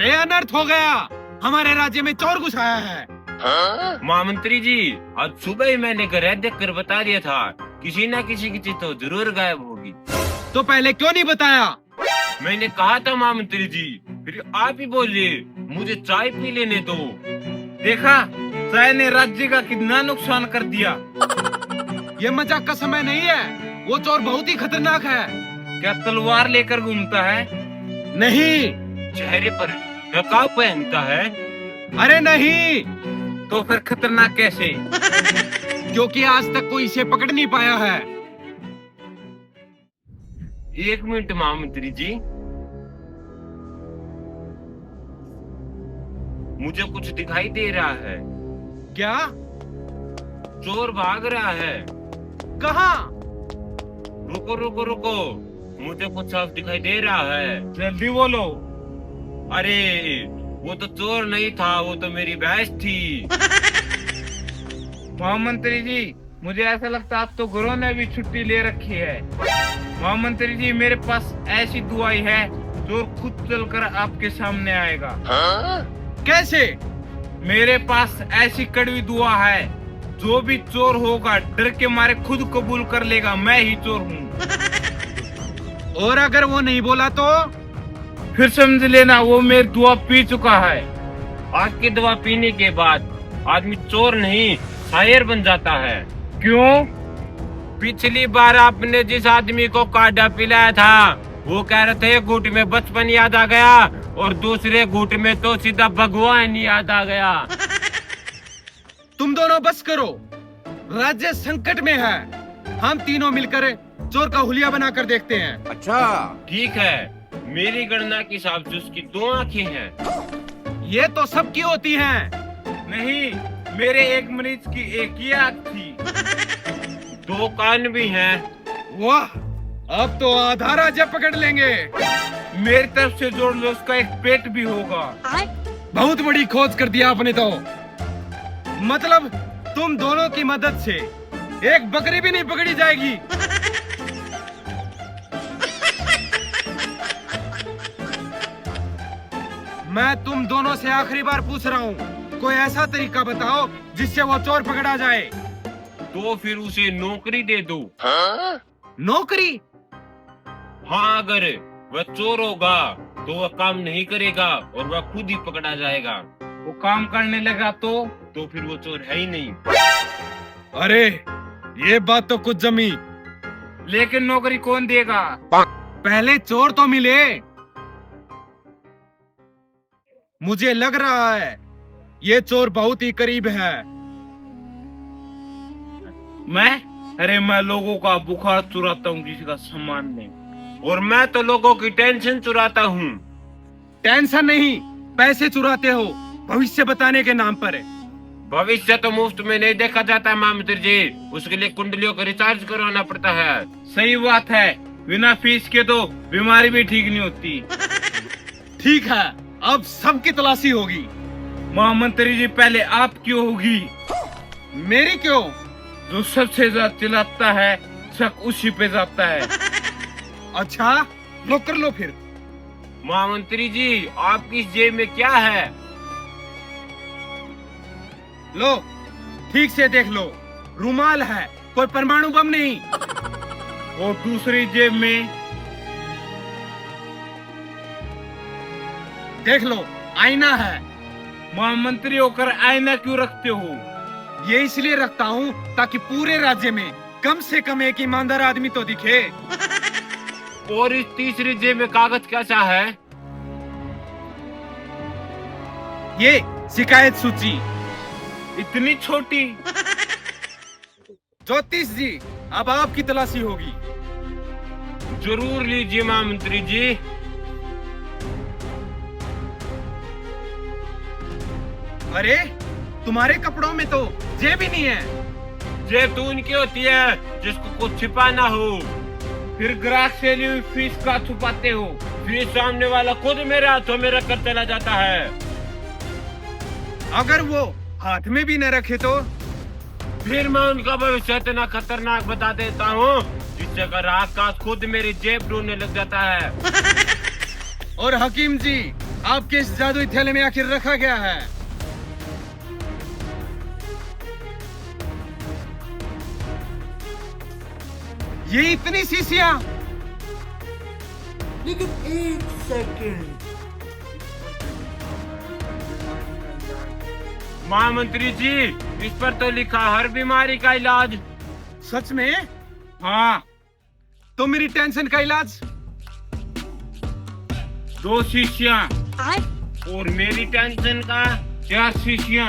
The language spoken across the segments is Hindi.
अरे अनर्थ हो गया, हमारे राज्य में चोर घुस आया है। महामंत्री जी, आज सुबह ही मैंने घर देख कर बता दिया था, किसी न किसी की चीज तो जरूर गायब होगी। तो पहले क्यों नहीं बताया? मैंने कहा था महामंत्री जी, फिर आप ही बोलिए मुझे चाय पी लेने दो। देखा, चाय ने राज्य का कितना नुकसान कर दिया। ये मजाक का समय नहीं है, वो चोर बहुत ही खतरनाक है। क्या तलवार लेकर घूमता है? नहीं। चेहरे पर नकाब पहनता है? अरे नहीं, तो फिर खतरनाक कैसे? क्योंकि आज तक कोई इसे पकड़ नहीं पाया है। एक मिनट महामंत्री जी, मुझे कुछ दिखाई दे रहा है। क्या? चोर भाग रहा है। कहाँ? रुको रुको रुको, मुझे कुछ साफ दिखाई दे रहा है। जल्दी बोलो। अरे वो तो चोर नहीं था, वो तो मेरी भैंस थी। महामंत्री जी, मुझे ऐसा लगता है आप तो गुरु ने भी छुट्टी ले रखी है। महामंत्री जी, मेरे पास ऐसी दुआई है, चोर खुद चलकर आपके सामने आएगा। कैसे? मेरे पास ऐसी कड़वी दुआ है, जो भी चोर होगा डर के मारे खुद कबूल कर लेगा मैं ही चोर हूँ। और अगर वो नहीं बोला तो? फिर समझ लेना वो मेरी दुआ पी चुका है। आज की दवा पीने के बाद आदमी चोर नहीं शायर बन जाता है। क्यों? पिछली बार आपने जिस आदमी को काढ़ा पिलाया था, वो कह रहे थे घूट में बचपन याद आ गया, और दूसरे घूट में तो सीधा भगवान याद आ गया। तुम दोनों बस करो, राज्य संकट में है। हम तीनों मिलकर चोर का हुलिया बनाकर देखते हैं। अच्छा ठीक है, मेरी गणना के हिसाब से उसकी 2 आंखें हैं। ये तो सबकी होती हैं। नहीं, मेरे एक मरीज की एक ही आंख थी। 2 कान भी हैं। वाह, अब तो आधा राज्य पकड़ लेंगे। मेरी तरफ से जोड़ लो, उसका एक पेट भी होगा। बहुत बड़ी खोज कर दिया आपने तो। मतलब तुम दोनों की मदद से एक बकरी भी नहीं पकड़ी जाएगी। मैं तुम दोनों से आखिरी बार पूछ रहा हूँ, कोई ऐसा तरीका बताओ जिससे वो चोर पकड़ा जाए। तो फिर उसे नौकरी दे दो। नौकरी? हाँ, अगर वह चोर होगा तो वह काम नहीं करेगा और वह खुद ही पकड़ा जाएगा। वो काम करने लगा तो फिर वो चोर है ही नहीं। अरे ये बात तो कुछ जमी। लेकिन नौकरी कौन देगा? पहले चोर तो मिले। मुझे लग रहा है ये चोर बहुत ही करीब है। अरे मैं लोगों का बुखार चुराता हूँ, किसी का सामान नहीं। और मैं तो लोगों की टेंशन चुराता हूँ। टेंशन नहीं, पैसे चुराते हो भविष्य बताने के नाम पर। भविष्य तो मुफ्त में नहीं देखा जाता महामंत्री जी, उसके लिए कुंडलियों का रिचार्ज करवाना पड़ता है। सही बात है, बिना फीस के तो बीमारी भी ठीक नहीं होती। ठीक है, अब सबकी तलाशी होगी। महामंत्री जी, पहले आपकी होगी। मेरी क्यों? जो सबसे ज्यादा चिल्लाता है, शक उसी पे जाता है। अच्छा, लो कर लो फिर। महामंत्री जी, आपकी इस जेब में क्या है? लो, ठीक से देख लो, रुमाल है, कोई परमाणु बम नहीं। और दूसरी जेब में देख लो, आईना है। महामंत्री होकर आईना क्यों रखते हो? ये इसलिए रखता हूँ ताकि पूरे राज्य में कम से कम एक ईमानदार आदमी तो दिखे। और इस तीसरी जेब में कागज कैसा है? ये शिकायत सूची। इतनी छोटी? ज्योतिष जी, अब आपकी तलाशी होगी। जरूर लीजिए महामंत्री जी। अरे तुम्हारे कपड़ों में तो जेब ही नहीं है। जेब तो उनकी होती है जिसको कुछ छिपाना हो। फिर ग्राहक से ली हुई फीस का छुपाते हो? फिर सामने वाला खुद मेरे हाथों में रख कर चला जाता है। अगर वो हाथ में भी न रखे तो? फिर मैं उनका भविष्य इतना खतरनाक बता देता हूँ जिससे ग्राहक का खुद मेरी जेब ढूंढने लग जाता है। और हकीम जी, आपके इस जादुई थैले में आखिर रखा गया है? ये इतनी शीशियां? लेकिन एक सेकंड, महामंत्री जी, इस पर तो लिखा हर बीमारी का इलाज। सच में? हाँ, तो मेरी टेंशन का इलाज? 2 शीशियां। और मेरी टेंशन का 4 शीशियां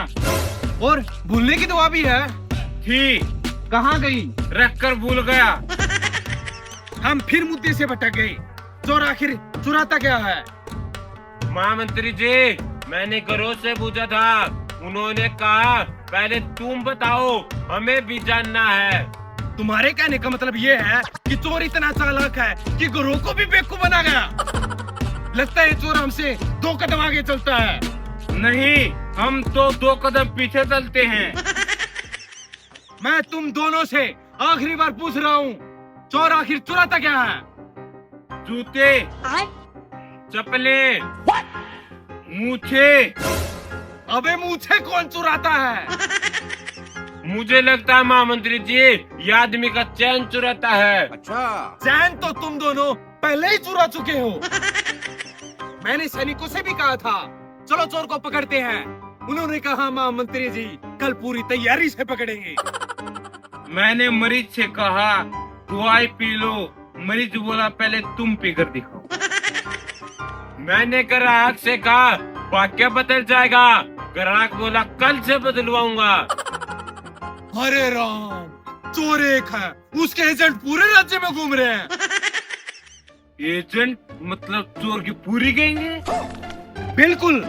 और भूलने की दुआ भी है? थी, कहाँ गई? रख कर भूल गया। हम फिर मुद्दे से भटक गए। चोर आखिर चुराता क्या है? महामंत्री जी, मैंने घरों से पूछा था, उन्होंने कहा पहले तुम बताओ, हमें भी जानना है। तुम्हारे कहने का मतलब ये है कि चोर इतना चालाक है कि गुरु को भी बेवकूफ बना गया। लगता है चोर हमसे 2 कदम आगे चलता है। नहीं, हम तो 2 कदम पीछे चलते हैं। मैं तुम दोनों से आखिरी बार पूछ रहा हूँ, चोर आखिर चुराता क्या है? जूते, चप्पले, मूछे। अबे मूछे कौन चुराता है? मुझे लगता है महामंत्री जी, ये आदमी का चैन चुराता है। चैन तो तुम दोनों पहले ही चुरा चुके हो। मैंने सैनिकों से भी कहा था, चलो चोर को पकड़ते हैं। उन्होंने कहा महामंत्री जी कल पूरी तैयारी से पकड़ेंगे। मैंने मरीज से कहा दवाई पी लो, मरीज बोला पहले तुम पी कर दिखाओ। मैंने ग्राहक से कहा वाक्य बदल जाएगा, ग्राहक बोला कल से बदलवाऊंगा। अरे राम, चोर एक है, उसके एजेंट पूरे राज्य में घूम रहे हैं। एजेंट मतलब चोर की पूरी गैंग है? बिल्कुल,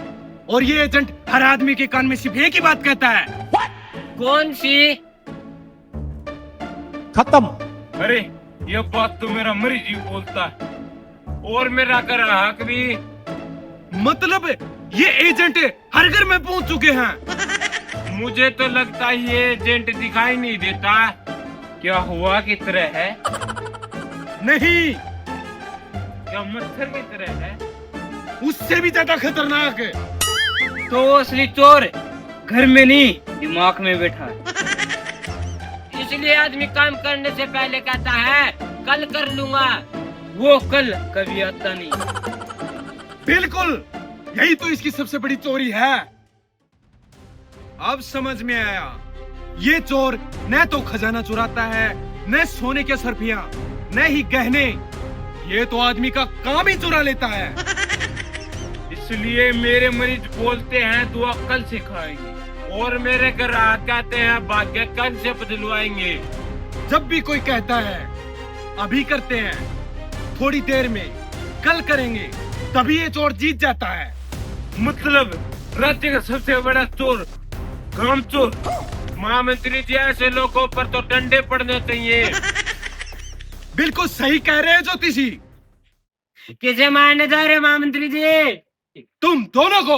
और ये एजेंट हर आदमी के कान में सिर्फ एक ही बात कहता है। कौन सी? खत्म। अरे ये बात तो मेरा मरीज ही बोलता है, और मेरा ग्राहक भी। मतलब ये एजेंट हर घर में पहुंच चुके हैं। मुझे तो लगता है ये एजेंट दिखाई नहीं देता। क्या हुआ की तरह है? नहीं, क्या मच्छर की तरह है? उससे भी ज्यादा खतरनाक। तो वो असली चोर घर में नहीं, दिमाग में बैठा है। इसलिए आदमी काम करने से पहले कहता है कल कर लूंगा। वो कल कभी आता नहीं। बिल्कुल, यही तो इसकी सबसे बड़ी चोरी है। अब समझ में आया, ये चोर न तो खजाना चुराता है, न सोने के सरफियां, न ही गहने। ये तो आदमी का काम ही चुरा लेता है। इसलिए मेरे मरीज बोलते हैं दुआ कल से खाएंगे, और मेरे ग्राहक कहते हैं भाग्य कल से बदलवाएंगे। जब भी कोई कहता है अभी करते हैं, थोड़ी देर में, कल करेंगे, तभी ये चोर जीत जाता है। मतलब राज्य का सबसे बड़ा चोर काम चोर। महामंत्री जी, ऐसे लोगों पर तो डंडे पड़ने चाहिए। बिल्कुल सही कह रहे हैं ज्योतिषी। किसे मारने जा रहे महामंत्री जी? तुम दोनों को।